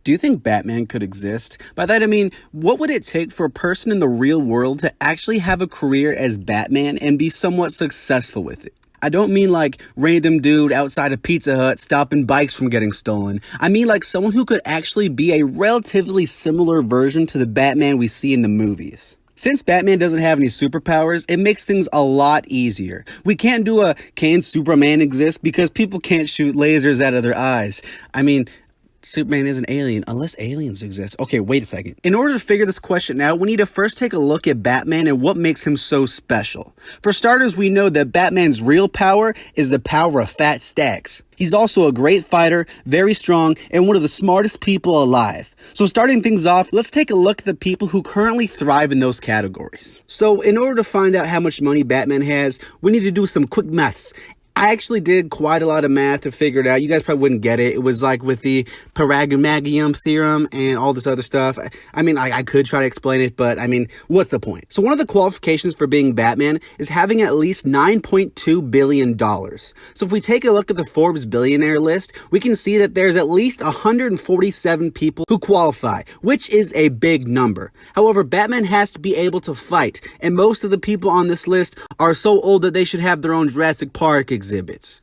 Do you think Batman could exist? By that I mean, what would it take for a person in the real world to actually have a career as Batman and be somewhat successful with it? I don't mean like random dude outside a Pizza Hut stopping bikes from getting stolen. I mean like someone who could actually be a relatively similar version to the Batman we see in the movies. Since Batman doesn't have any superpowers, it makes things a lot easier. We can't do a can Superman exist because people can't shoot lasers out of their eyes. I mean, Superman is an alien, unless aliens exist. Okay, wait a second. In order to figure this question out, we need to first take a look at Batman and what makes him so special. For starters, we know that Batman's real power is the power of fat stacks. He's also a great fighter, very strong, and one of the smartest people alive. So starting things off, let's take a look at the people who currently thrive in those categories. So in order to find out how much money Batman has, we need to do some quick maths. I actually did quite a lot of math to figure it out. You guys probably wouldn't get it. It was like with the Paraganmagium theorem and all this other stuff. I mean, I could try to explain it, but I mean, what's the point? So one of the qualifications for being Batman is having at least $9.2 billion. So if we take a look at the Forbes billionaire list, we can see that there's at least 147 people who qualify, which is a big number. However, Batman has to be able to fight, and most of the people on this list are so old that they should have their own Jurassic Park exhibits.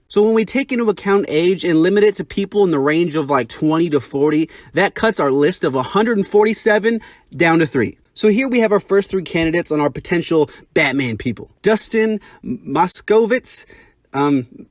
So when we take into account age and limit it to people in the range of like 20 to 40, that cuts our list of 147 down to 3. So here we have our first 3 candidates on our potential Batman people. Dustin Moskovitz,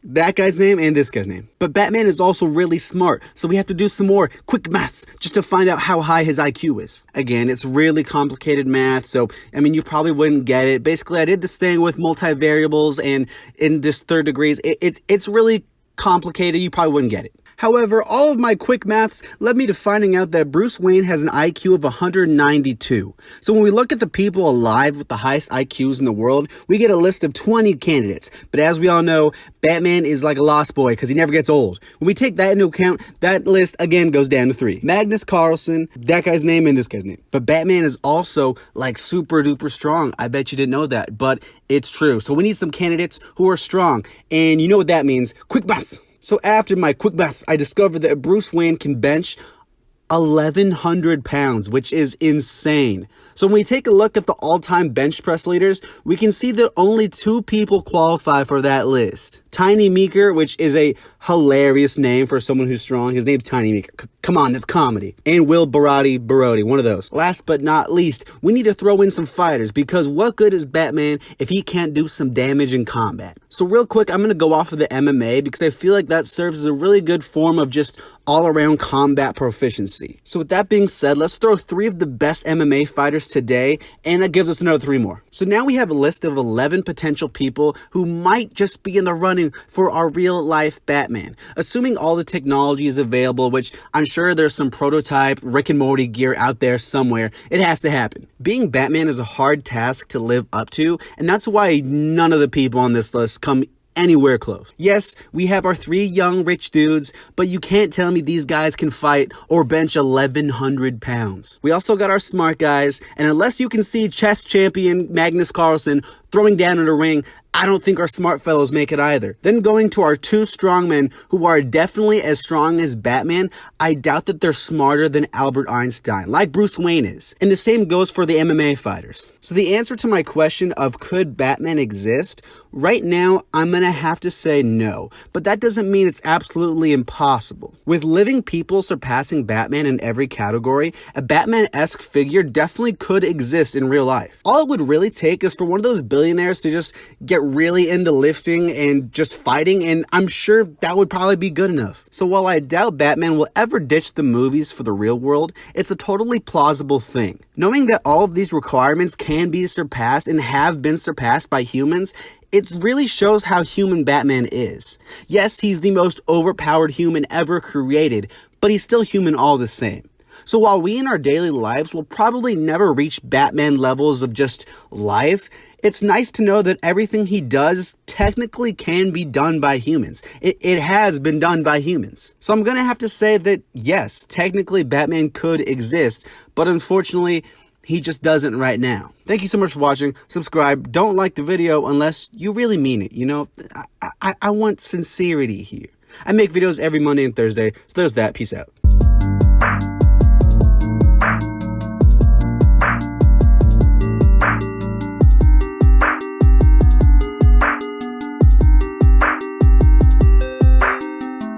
that guy's name and this guy's name. But Batman is also really smart, so we have to do some more quick maths just to find out how high his IQ is. Again, it's really complicated math, so I mean, you probably wouldn't get it. Basically, I did this thing with multivariables, and in this third degrees, it's really complicated. You probably wouldn't get it. However, all of my quick maths led me to finding out that Bruce Wayne has an IQ of 192. So when we look at the people alive with the highest IQs in the world, we get a list of 20 candidates. But as we all know, Batman is like a lost boy because he never gets old. When we take that into account, that list again goes down to 3. Magnus Carlsen, that guy's name and this guy's name. But Batman is also like super duper strong. I bet you didn't know that, but it's true. So we need some candidates who are strong. And you know what that means. Quick maths. So after my quick maths, I discovered that Bruce Wayne can bench 1,100 pounds, which is insane. So when we take a look at the all-time bench press leaders, we can see that only 2 people qualify for that list. Tiny Meeker, which is a hilarious name for someone who's strong. His name's Tiny Meeker. Come on, that's comedy. And Will Barati, one of those. Last but not least, we need to throw in some fighters, because what good is Batman if he can't do some damage in combat? So real quick, I'm going to go off of the MMA because I feel like that serves as a really good form of just all-around combat proficiency. So with that being said, let's throw 3 of the best MMA fighters today, and that gives us another 3 more. So now we have a list of 11 potential people who might just be in the running for our real-life Batman. Assuming all the technology is available, which I'm sure there's some prototype Rick and Morty gear out there somewhere, it has to happen. Being Batman is a hard task to live up to, and that's why none of the people on this list come anywhere close. Yes, we have our 3 young rich dudes, but you can't tell me these guys can fight or bench 1,100 pounds. We also got our smart guys, and unless you can see chess champion Magnus Carlsen throwing down in a ring, I don't think our smart fellows make it either. Then going to our 2 strongmen who are definitely as strong as Batman, I doubt that they're smarter than Albert Einstein, like Bruce Wayne is. And the same goes for the MMA fighters. So the answer to my question of could Batman exist? Right now, I'm gonna have to say no, but that doesn't mean it's absolutely impossible. With living people surpassing Batman in every category, a Batman-esque figure definitely could exist in real life. All it would really take is for one of those billionaires to just get really into lifting and just fighting, and I'm sure that would probably be good enough. So while I doubt Batman will ever ditch the movies for the real world, it's a totally plausible thing. Knowing that all of these requirements can be surpassed and have been surpassed by humans, it really shows how human Batman is. Yes, he's the most overpowered human ever created, but he's still human all the same. So while we in our daily lives will probably never reach Batman levels of just life, it's nice to know that everything he does technically can be done by humans. It has been done by humans. So I'm gonna have to say that yes, technically Batman could exist, but unfortunately, he just doesn't right now. Thank you so much for watching. Subscribe. Don't like the video unless you really mean it. You know, I want sincerity here. I make videos every Monday and Thursday, so there's that. Peace out.